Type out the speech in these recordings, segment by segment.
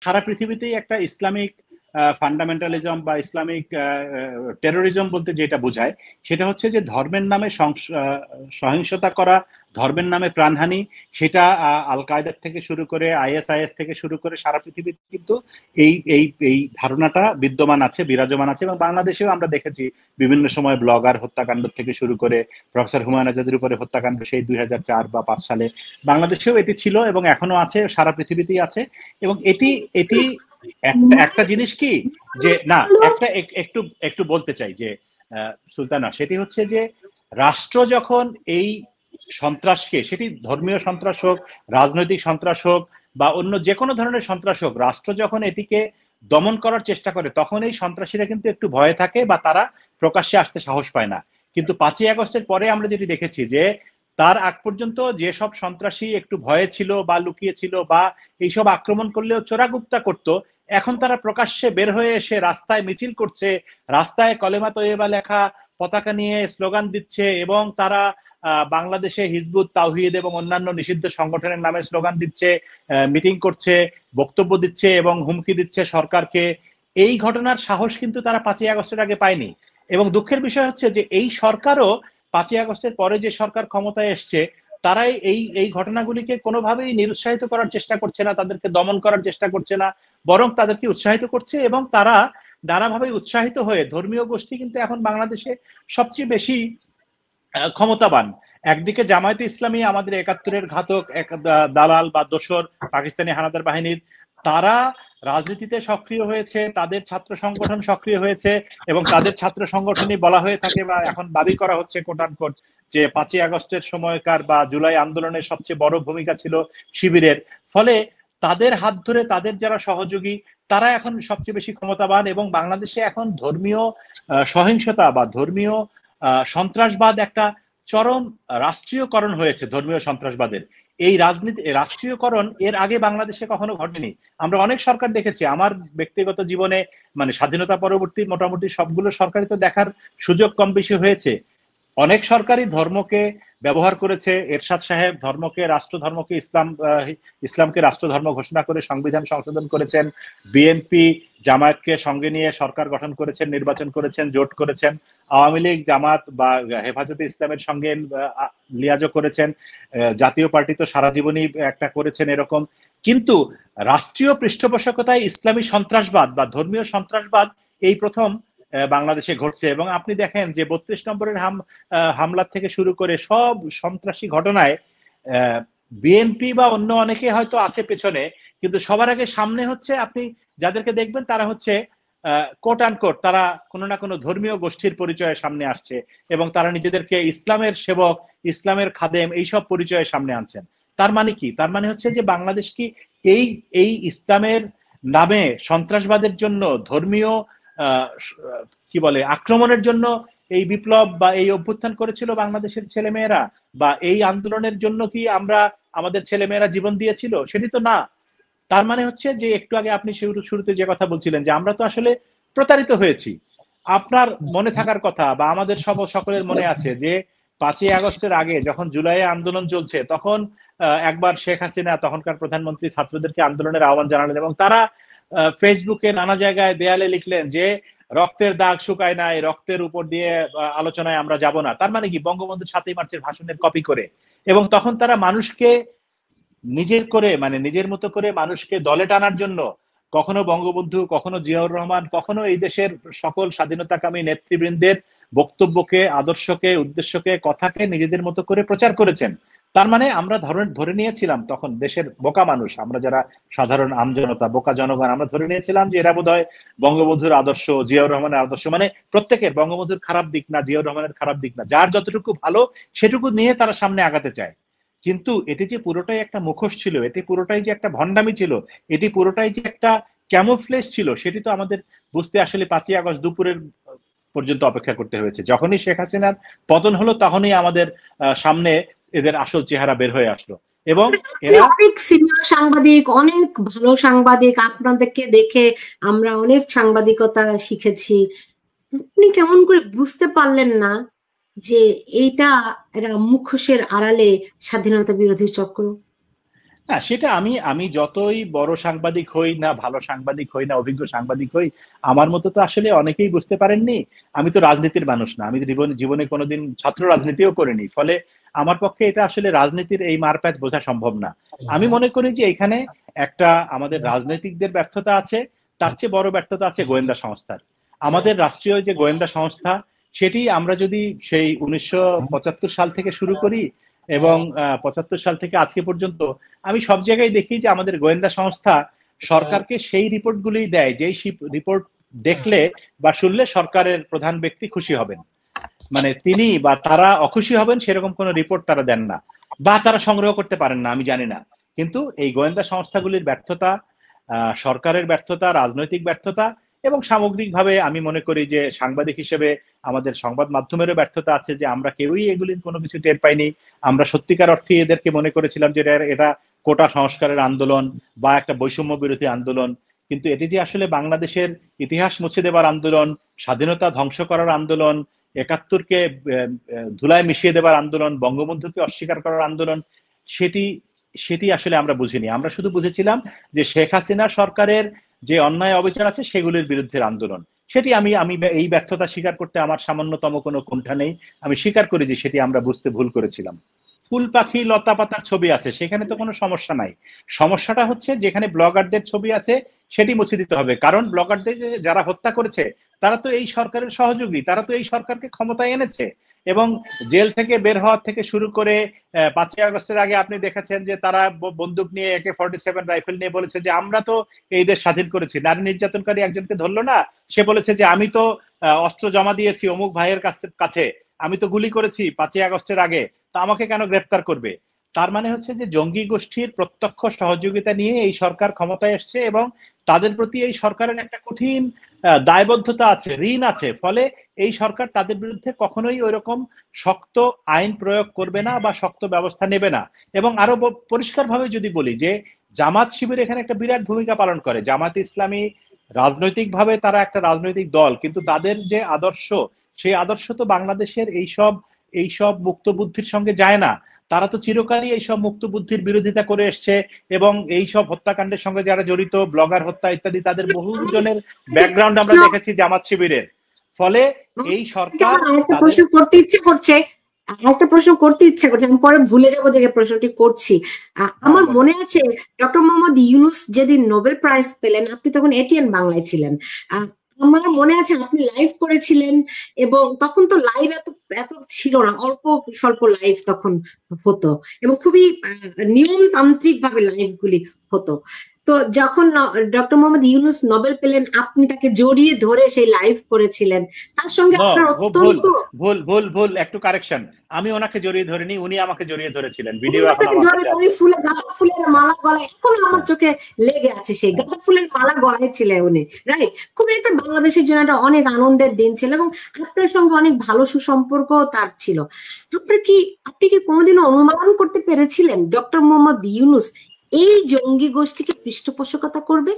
সারা পৃথিবীতেই একটা Islamic fundamentalism বা ইসলামিক টেরোরিজম বলতে যেটা বোঝায় সেটা হচ্ছে যে ধর্মের নামে সহিংসতা করা, ধর্মের নামে প্রাণহানি, সেটা আল কায়দার থেকে শুরু করে আইএসআইএস থেকে শুরু করে সারা পৃথিবীতে কিন্তু এই এই এই ধারণাটা বিদ্যমান আছে, বিরাজমান আছে। এবং বাংলাদেশেও আমরা দেখেছি বিভিন্ন সময় ব্লগার হত্যাকাণ্ড থেকে শুরু করে প্রফেসর হুমায়ুন আজাদের উপরে হত্যাকাণ্ড সেই 2004 বা 5 সালে বাংলাদেশেও এটি ছিল এবং এখনো আছে, সারা পৃথিবীতেই আছে। এবং এটি এটি একটা জিনিস কি যে না, একটা একটু একটু বলতে চাই যে সুলতানা, সেটি হচ্ছে যে রাষ্ট্র যখন এই সন্ত্রাসকে, সেটি ধর্মীয় সন্ত্রাস হোক, রাজনৈতিক সন্ত্রাস হোক বা অন্য যে কোনো ধরনের সন্ত্রাস হোক, রাষ্ট্র যখন এটিকে দমন করার চেষ্টা করে তখন এই সন্ত্রাসীরা কিন্তু একটু ভয়ে থাকে বা তারা প্রকাশ্যে আসতে সাহস পায় না। কিন্তু 5ই আগস্টের পরে আমরা যেটি দেখেছি যে তার আগ পর্যন্ত যেসব সন্ত্রাসী একটু ভয়ে ছিল বা লুকিয়ে ছিল বা এইসব আক্রমণ করলেও চোরাগুপ্তা করতো, এখন তারা প্রকাশ্যে বের হয়ে এসে রাস্তায় মিছিল করছে, রাস্তায় কলেমা তৈয়বা লেখা পতাকা নিয়ে স্লোগান দিচ্ছে এবং তারা বাংলাদেশে হিজবুত তাওহীদ এবং অন্যান্য নিষিদ্ধ সংগঠনের নামে স্লোগান দিচ্ছে, মিটিং করছে, বক্তব্য দিচ্ছে এবং হুমকি দিচ্ছে সরকারকে। এই ঘটনার সাহস কিন্তু তারা 5ই আগস্টের আগে পায়নি। এবং দুঃখের বিষয় হচ্ছে যে এই সরকারও 5ই আগস্টের পরে যে সরকার ক্ষমতায় এসছে তারাই এই এই ঘটনাগুলিকে কোনোভাবেই নিরুৎসাহিত করার চেষ্টা করছে না, তাদেরকে দমন করার চেষ্টা করছে না, বরং তাদেরকে উৎসাহিত করছে। এবং তারা নানাভাবে উৎসাহিত হয়ে, ধর্মীয় গোষ্ঠী কিন্তু এখন বাংলাদেশে সবচেয়ে বেশি ক্ষমতাবান। একদিকে জামায়াতে ইসলামী আমাদের 71-এর ঘাতক এক দালাল বা দোসর পাকিস্তানি হানাদার বাহিনীর, তারা রাজনীতিতে সক্রিয় হয়েছে, তাদের ছাত্র সংগঠন সক্রিয় হয়েছে এবং তাদের ছাত্র সংগঠনই বলা হয়ে থাকে বা এখন দাবি করা হচ্ছে কোট আনকোট যে 5ই আগস্টের সময়কার বা জুলাই আন্দোলনের সবচেয়ে বড় ভূমিকা ছিল শিবিরের। ফলে তাদের হাত ধরে তাদের যারা সহযোগী তারা এখন সবচেয়ে বেশি ক্ষমতাবান। এবং বাংলাদেশে এখন ধর্মীয় সহিংসতা বা ধর্মীয় সন্ত্রাসবাদ একটা চরম রাষ্ট্রীয়করণ হয়েছে। ধর্মীয় সন্ত্রাসবাদের এই রাষ্ট্রীয়করণ এর আগে বাংলাদেশে কখনো ঘটেনি। আমরা অনেক সরকার দেখেছি, আমার ব্যক্তিগত জীবনে মানে স্বাধীনতা পরবর্তী মোটামুটি সবগুলো সরকারই তো দেখার সুযোগ কম বেশি হয়েছে। অনেক সরকারই ধর্মকে ব্যবহার করেছে। এরশাদ সাহেব ধর্মকে রাষ্ট্রধর্মকে ইসলামকে রাষ্ট্রধর্ম ঘোষণা করে সংবিধান সংশোধন করেছেন। বিএনপি জামায়াতকে সঙ্গে নিয়ে সরকার গঠন করেছেন, নির্বাচন করেছেন, জোট করেছেন। আওয়ামী লীগ জামাত বা হেফাজতে ইসলামের সঙ্গে লিয়াজো করেছেন। জাতীয় পার্টি তো সারা জীবনই একটা করেছেন এরকম। কিন্তু রাষ্ট্রীয় পৃষ্ঠপোষকতায় ইসলামী সন্ত্রাসবাদ বা ধর্মীয় সন্ত্রাসবাদ এই প্রথম বাংলাদেশে ঘটছে। এবং আপনি দেখেন যে 32 নম্বরের হামলা থেকে শুরু করে সব সন্ত্রাসী ঘটনায় বিএনপি বা অন্য অনেকে হয়তো আছে পেছনে, কিন্তু সবার আগে সামনে হচ্ছে আপনি যাদেরকে দেখবেন তারা হচ্ছে কোট আনকোট তারা কোনো না কোনো ধর্মীয় গোষ্ঠীর পরিচয়ে সামনে আসছে এবং তারা নিজেদেরকে ইসলামের সেবক, ইসলামের খাদেম এইসব পরিচয়ে সামনে আনছেন। তার মানে কি? তার মানে হচ্ছে যে বাংলাদেশ কি এই এই ইসলামের নামে সন্ত্রাসবাদের জন্য, ধর্মীয় কি বলে আক্রমণের জন্য এই বিপ্লব বা এই অভ্যুত্থান করেছিল বাংলাদেশের ছেলেমেয়েরা? বা এই আন্দোলনের জন্য কি আমরা আমাদের ছেলেমেয়েরা জীবন দিয়েছিল? সেটি তো না। তার মানে হচ্ছে যে একটু আগে আপনি শুরুতে যে কথা বলছিলেন যে আমরা তো আসলে প্রতারিত হয়েছি। আপনার মনে থাকার কথা বা আমাদের সকলের মনে আছে যে 5ই আগস্টের আগে যখন জুলাইয়ে আন্দোলন চলছে তখন একবার শেখ হাসিনা তখনকার প্রধানমন্ত্রী ছাত্রদেরকে আন্দোলনের আহ্বান জানালেন এবং তারা ফেসবুকে নানা জায়গায় দেয়ালে লিখলেন যে রক্তের দাগ শুকায় নাই, রক্তের উপর দিয়ে আলোচনায় আমরা যাব না। তার মানে কি? বঙ্গবন্ধু 7ই মার্চের ভাষণের কপি করে। এবং তখন তারা মানুষকে নিজের করে মানে নিজের মতো করে মানুষকে দলে টানার জন্য কখনো বঙ্গবন্ধু, কখনো জিয়াউর রহমান, কখনো এই দেশের সকল স্বাধীনতাকামী নেতৃবৃন্দের বক্তব্যকে, আদর্শকে, উদ্দেশ্যকে, কথাকে নিজেদের মতো করে প্রচার করেছেন। তার মানে আমরা ধরে নিয়েছিলাম তখন দেশের বোকা মানুষ, আমরা যারা সাধারণ আমজনতা, বোকা জনগণ, আমরা ধরে নিয়েছিলাম যে এরা বোধহয় বঙ্গবন্ধুর আদর্শ, জিয়াউর রহমানের আদর্শ মানে প্রত্যেকের বঙ্গবন্ধুর খারাপ দিক না, জিয়াউর রহমানের খারাপ দিক না, যার যতটুকু ভালো সেটুকু নিয়ে তারা সামনে আগাতে চায়। কিন্তু এটি যে পুরোটাই একটা মুখোশ ছিল, এটি পুরোটাই যে একটা ভণ্ডামি ছিল, এটি পুরোটাই যে একটা ক্যামোফ্লেজ ছিল, সেটি তো আমাদের বুঝতে আসলে 5ই আগস্ট দুপুরের পর্যন্ত অপেক্ষা করতে হয়েছে। যখনই শেখ হাসিনার পতন হলো তখনই আমাদের সামনে এদের আসল চেহারা বের হয়ে আসলো। এবং এরা অনেক সিনিয়র সাংবাদিক, অনেক ভালো সাংবাদিক, আপনাদেরকে দেখে আমরা অনেক সাংবাদিকতা শিখেছি। আপনি কেমন করে বুঝতে পারলেন না যে এইটা একটা মুখোশের আড়ালে স্বাধীনতা বিরোধী চক্র? হ্যাঁ, সেটা আমি আমি যতই বড় সাংবাদিক হই না, ভালো সাংবাদিক হই না, অভিজ্ঞ সাংবাদিক হই, আমার মতো তো আসলে অনেকেই বুঝতে পারেননি। আমি তো রাজনীতির মানুষ না, আমি জীবনে জীবনে কোনোদিন ছাত্র রাজনীতিও করিনি, ফলে আমার পক্ষে এটা আসলে রাজনীতির এই মারপ্যাচ বোঝা সম্ভব না। আমি মনে করি যে এখানে একটা আমাদের রাজনৈতিকদের ব্যর্থতা আছে, তার চেয়ে বড় ব্যর্থতা আছে গোয়েন্দা সংস্থার। আমাদের রাষ্ট্রীয় যে গোয়েন্দা সংস্থা, সেটি আমরা যদি সেই 1975 সাল থেকে শুরু করি এবং 75 সাল থেকে আজকে পর্যন্ত, আমি সব জায়গায় দেখি যে আমাদের গোয়েন্দা সংস্থা সরকারকে সেই রিপোর্টগুলি দেয় যেই রিপোর্ট দেখলে বা শুনলে সরকারের প্রধান ব্যক্তি খুশি হবেন, মানে তিনি বা তারা অখুশি হবেন সেরকম কোনো রিপোর্ট তারা দেন না, বা তারা সংগ্রহ করতে পারেন না, আমি জানি না। কিন্তু এই গোয়েন্দা সংস্থাগুলির ব্যর্থতা, সরকারের ব্যর্থতা, রাজনৈতিক ব্যর্থতা, এবং সামগ্রিকভাবে আমি মনে করি যে সাংবাদিক হিসেবে আমাদের সংবাদ মাধ্যমেরও ব্যর্থতা আছে, যে আমরা কেউই এগুলির কোনো কিছু টের পাইনি। আমরা সত্যিকার অর্থে এদেরকে মনে করেছিলাম যে এটা কোটা সংস্কারের আন্দোলন বা একটা বৈষম্য বিরোধী আন্দোলন, কিন্তু এটি যে আসলে বাংলাদেশের ইতিহাস মুছে দেবার আন্দোলন, স্বাধীনতা ধ্বংস করার আন্দোলন, একাত্তরকে ধুলায় মিশিয়ে দেবার আন্দোলন, বঙ্গবন্ধুকে অস্বীকার করার আন্দোলন, সেটি সেটি আসলে আমরা বুঝিনি। আমরা শুধু বুঝেছিলাম যে শেখ হাসিনা সরকারের যে অন্যায় অবিচার আছে সেগুলির বিরুদ্ধে আন্দোলন। সেটি আমি আমি এই ব্যর্থতা স্বীকার করতে আমার সামান্যতম কোনো কুণ্ঠা নেই। আমি স্বীকার করি যে সেটি আমরা বুঝতে ভুল করেছিলাম। ফুল পাখি লতা পাতার ছবি আছে, সেখানে তো কোনো সমস্যা নাই। সমস্যাটা হচ্ছে যেখানে ব্লগারদের ছবি আছে সেটি মুছে দিতে হবে, কারণ ব্লগারদের যারা হত্যা করেছে তারা তো এই সরকারের সহযোগী, তারা তো এই সরকারকে ক্ষমতায় এনেছে। এবং জেল থেকে বের হওয়ার থেকে শুরু করে 5ই আগস্টের আগে আপনি দেখেছেন যে তারা বন্দুক নিয়ে AK-47 রাইফেল নিয়ে বলেছে যে আমরা তো এই দেশ স্বাধীন করেছি। নারী নির্যাতনকারী একজনকে ধরলো না, সে বলেছে যে আমি তো অস্ত্র জমা দিয়েছি অমুক ভাইয়ের কাছে, আমি তো গুলি করেছি 5ই আগস্টের আগে, তা আমাকে কেন গ্রেপ্তার করবে? তার মানে হচ্ছে যে জঙ্গি গোষ্ঠীর প্রত্যক্ষ সহযোগিতা নিয়ে এই সরকার ক্ষমতায় এসছে, এবং তাদের প্রতি এই সরকারের একটা কঠিন দায়বদ্ধতা আছে, ঋণ আছে। ফলে এই সরকার তাদের বিরুদ্ধে কখনোই ওইরকম শক্ত আইন প্রয়োগ করবে না বা শক্ত ব্যবস্থা নেবে না। এবং আরো পরিষ্কারভাবে যদি বলি যে জামাত শিবির এখানে একটা বিরাট ভূমিকা পালন করে। জামাত ইসলামী রাজনৈতিকভাবে তারা একটা রাজনৈতিক দল, কিন্তু তাদের যে আদর্শ, সেই আদর্শ তো বাংলাদেশের এইসব মুক্ত বুদ্ধির সঙ্গে যায় না। তারা তো চিরকালই এইসব মুক্ত বুদ্ধির বিরোধিতা করে এসছে, এবং এইসব হত্যাকাণ্ডের সঙ্গে যারা জড়িত, ব্লগার হত্যা ইত্যাদি, তাদের বহু জনের ব্যাকগ্রাউন্ড আমরা দেখেছি জামাত শিবিরের। ফলে এই সরকার প্রশ্ন করতে ইচ্ছে করছে, একটা প্রশ্ন করতে ইচ্ছে করছে, আমি পরে ভুলে যাবো দেখে প্রশ্নটি করছি। আমার মনে আছে ডক্টর মোহাম্মদ ইউনূস যেদিন নোবেল প্রাইজ পেলেন, আপনি তখন এটিএন বাংলায় ছিলেন। আমার মনে আছে আপনি লাইভ করেছিলেন, এবং তখন তো লাইভ এত এত ছিল না, অল্প স্বল্প লাইভ তখন হতো, এবং খুবই নিয়মতান্ত্রিক ভাবে লাইভ গুলি হতো। তো যখন ডক্টর মোহাম্মদ ইউনূস নোবেল পেলেন, আপনি তাকে জড়িয়ে ধরে সেই লাইভ করেছিলেন, তার সঙ্গে আপনার অত্যন্ত ভুল ভুল ভুল একটু কারেকশন, আমি ওনাকে জড়িয়ে ধরিনি, উনি আমাকে জড়িয়ে ধরেছিলেন। ভিডিও এখন আমার কাছে আছে। গাঁদা ফুলের মালা গলায়, এখন আমার চোখে লেগে আছে সেই গাঁদা ফুলের মালা গলায় ছিলেন উনি, রাইট? খুবই একটা বাংলাদেশের জন্য একটা অনেক আনন্দের দিন ছিল, এবং আপনার সঙ্গে অনেক ভালো সুসম্পর্ক তার ছিল। আপনি কি কোনোদিনও অনুমান করতে পেরেছিলেন ডক্টর মোহাম্মদ ইউনূস এই জঙ্গি গোষ্ঠীকে পৃষ্ঠপোষকতা করবে?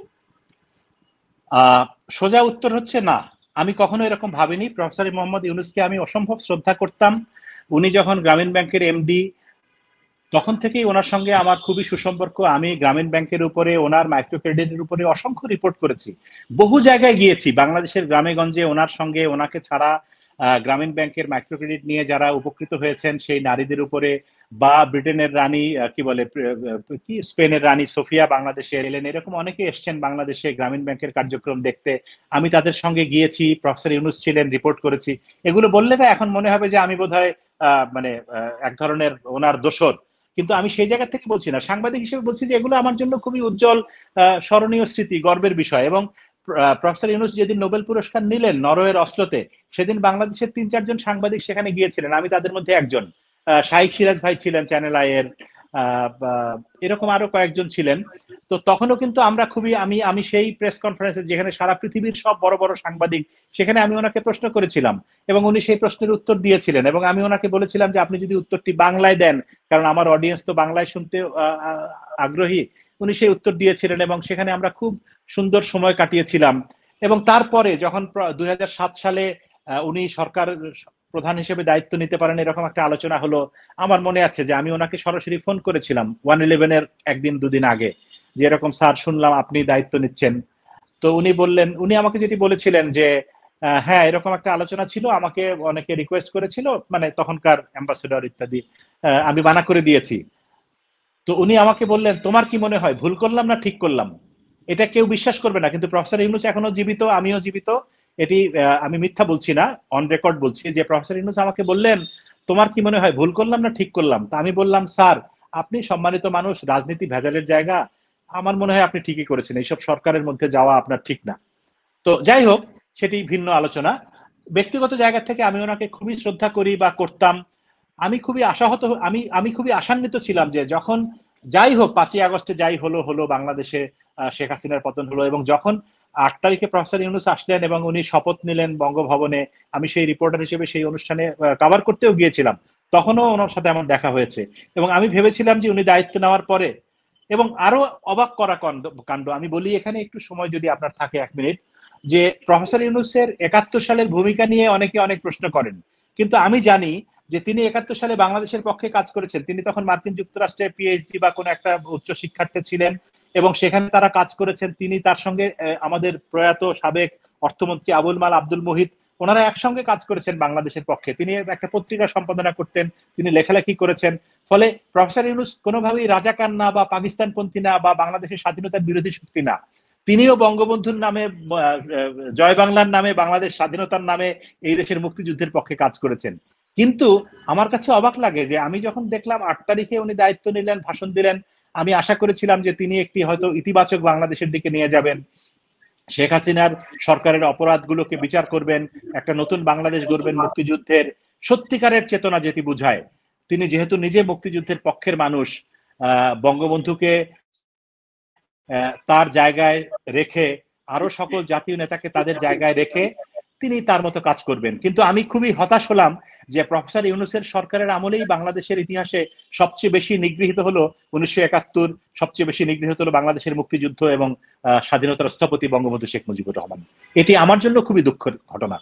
সোজা উত্তর হচ্ছে না, আমি কখনো এরকম ভাবিনি। প্রফেসর মোহাম্মদ ইউনূসকে আমি অসম্ভব শ্রদ্ধা করতাম। উনি যখন গ্রামীণ ব্যাংকের এমডি, তখন থেকেই ওনার সঙ্গে আমার খুবই সুসম্পর্ক। আমি গ্রামীণ ব্যাংকের উপরে, ওনার মাইক্রো ক্রেডিটের উপরে অসংখ্য রিপোর্ট করেছি, বহু জায়গায় গিয়েছি বাংলাদেশের গ্রামে গঞ্জে ওনার সঙ্গে। ওনাকে ছাড়া গ্রামীণ ব্যাংকের মাইক্রো ক্রেডিট নিয়ে যারা উপকৃত হয়েছেন সেই নারীদের উপরে, বা ব্রিটেনের রানী স্পেনের রানী সোফিয়া বাংলাদেশে এলেন, এরকম অনেকে এসছেন বাংলাদেশে গ্রামীণ ব্যাংকের কার্যক্রম দেখতে। আমি তাদের সঙ্গে গিয়েছি, প্রফেসর ইউনূস ছিলেন, রিপোর্ট করেছি। এগুলো বললে না এখন মনে হবে যে আমি বোধহয় মানে এক ধরনের ওনার দোসর, কিন্তু আমি সেই জায়গা থেকে বলছি না, সাংবাদিক হিসেবে বলছি যে এগুলো আমার জন্য খুবই উজ্জ্বল স্মরণীয় স্মৃতি, গর্বের বিষয়। এবং প্রফেসর ইউনূস যেদিন নোবেল পুরস্কার নিলেন নরওয়ের অসলোতে, সেদিন বাংলাদেশের 3-4 জন সাংবাদিক সেখানে গিয়েছিলেন, আমি তাদের মধ্যে একজন। শাহিক সিরাজ ভাই ছিলেন চ্যানেল আই এর, এরকম আরো কয়েকজন ছিলেন। তো তখনও কিন্তু আমরা খুবই, আমি সেই প্রেস কনফারেন্সে যেখানে সারা পৃথিবীর সব বড় বড় সাংবাদিক, সেখানে আমি ওনাকে প্রশ্ন করেছিলাম, এবং উনি সেই প্রশ্নের উত্তর দিয়েছিলেন। এবং আমি ওনাকে বলেছিলাম যে আপনি যদি উত্তরটি বাংলায় দেন, কারণ আমার অডিয়েন্স তো বাংলায় শুনতে আগ্রহী। উনি সেই উত্তর দিয়েছিলেন, এবং সেখানে আমরা খুব সুন্দর সময় কাটিয়েছিলাম। এবং তারপরে যখন 2007 সালে উনি প্রধান হিসেবে দায়িত্ব নিতে পারেন, এরকম একটা আলোচনা হলো। আমার মনে আছে যে আমি ওনাকে সরাসরি ফোন করেছিলাম 111-এর একদিন দুদিন আগে, যে এরকম স্যার শুনলাম আপনি দায়িত্ব নিচ্ছেন। তো উনি বললেন, উনি আমাকে যেটি বলেছিলেন যে হ্যাঁ এরকম একটা আলোচনা ছিল, আমাকে অনেকে রিকোয়েস্ট করেছিল, মানে তখনকার অ্যাম্বাসেডর ইত্যাদি, আমি মানা করে দিয়েছি। তো উনি আমাকে বললেন, তোমার কি মনে হয় ভুল করলাম না ঠিক করলাম? এটা কেউ বিশ্বাস করবে না, কিন্তু প্রফেসর ইউনূস এখনো জীবিত, আমিও জীবিত, এটি আমি মিথ্যা বলছি না, অন রেকর্ড বলছি, যে প্রফেসর ইউনূস আমাকে বললেন তোমার কি মনে হয় ভুল করলাম না ঠিক করলাম? তা আমি বললাম, স্যার আপনি সম্মানিত মানুষ, রাজনীতি ভেজালের জায়গা, আমার মনে হয় আপনি ঠিকই করেছেন, এইসব সরকারের মধ্যে যাওয়া আপনার ঠিক না। তো যাই হোক, সেটি ভিন্ন আলোচনা। ব্যক্তিগত জায়গা থেকে আমি ওনাকে খুবই শ্রদ্ধা করি বা করতাম। আমি খুবই আশাহত, আমি খুবই আশান্বিত ছিলাম যে যখন যাই হোক 5ই আগস্টে যাই হলো বাংলাদেশে শেখ হাসিনার পতন হলো, এবং যখন 8 তারিখে প্রফেসর ইউনূস আসলেন এবং উনি শপথ নিলেন বঙ্গভবনে, আমি সেই রিপোর্টার হিসেবে সেই অনুষ্ঠানে কভার করতেও গিয়েছিলাম, তখনও ওনার সাথে আমার দেখা হয়েছে। এবং আমি ভেবেছিলাম যে উনি দায়িত্ব নেওয়ার পরে, এবং আরো অবাক করা কাণ্ড আমি বলি এখানে, একটু সময় যদি আপনার থাকে 1 মিনিট, যে প্রফেসর ইউনূসের 71 সালের ভূমিকা নিয়ে অনেকে অনেক প্রশ্ন করেন, কিন্তু আমি জানি যে তিনি 71 সালে বাংলাদেশের পক্ষে কাজ করেছেন। তিনি তখন মার্কিন যুক্তরাষ্ট্রে পিএইচডি বা কোনো একটা উচ্চ শিক্ষার্থী ছিলেন, এবং সেখানে তারা কাজ করেছেন। তিনি তার সঙ্গে আমাদের প্রয়াত সাবেক অর্থমন্ত্রী আবুল মাল আব্দুল মুহিত, ওনারা একসঙ্গে কাজ করেছেন বাংলাদেশের পক্ষে। তিনি একটা পত্রিকা সম্পাদনা করতেন, তিনি লেখালেখি করেছেন। ফলে প্রফেসর ইউনূস কোনোভাবেই রাজাকার না বা পাকিস্তানপন্থী না বা বাংলাদেশের স্বাধীনতার বিরোধী শক্তি না। তিনিও বঙ্গবন্ধুর নামে, জয় বাংলার নামে, বাংলাদেশ স্বাধীনতার নামে এই দেশের মুক্তিযুদ্ধের পক্ষে কাজ করেছেন। কিন্তু আমার কাছে অবাক লাগে যে আমি যখন দেখলাম 8 তারিখে উনি দায়িত্ব নিলেন, ভাষণ দিলেন, আমি আশা করেছিলাম যে তিনি একটি হয়তো ইতিবাচক বাংলাদেশের দিকে নিয়ে যাবেন, শেখ হাসিনার সরকারের অপরাধগুলোকে বিচার করবেন, একটা নতুন বাংলাদেশ গড়বেন, মুক্তিযুদ্ধের সত্যিকারের চেতনা যেটি বুঝায়। তিনি যেহেতু নিজে মুক্তিযুদ্ধের পক্ষের মানুষ, বঙ্গবন্ধুকে তার জায়গায় রেখে, আরো সকল জাতীয় নেতাকে তাদের জায়গায় রেখে তিনি তার মতো কাজ করবেন। কিন্তু আমি খুবই হতাশ হলাম যে প্রফেসর ইউনূসের সরকারের আমলেই বাংলাদেশের ইতিহাসে সবচেয়ে বেশি নিগৃহীত হলো 1971, সবচেয়ে বেশি নিগৃহীত হলো বাংলাদেশের মুক্তিযুদ্ধ এবং স্বাধীনতার স্থপতি বঙ্গবন্ধু শেখ মুজিবুর রহমান। এটি আমার জন্য খুবই দুঃখের ঘটনা।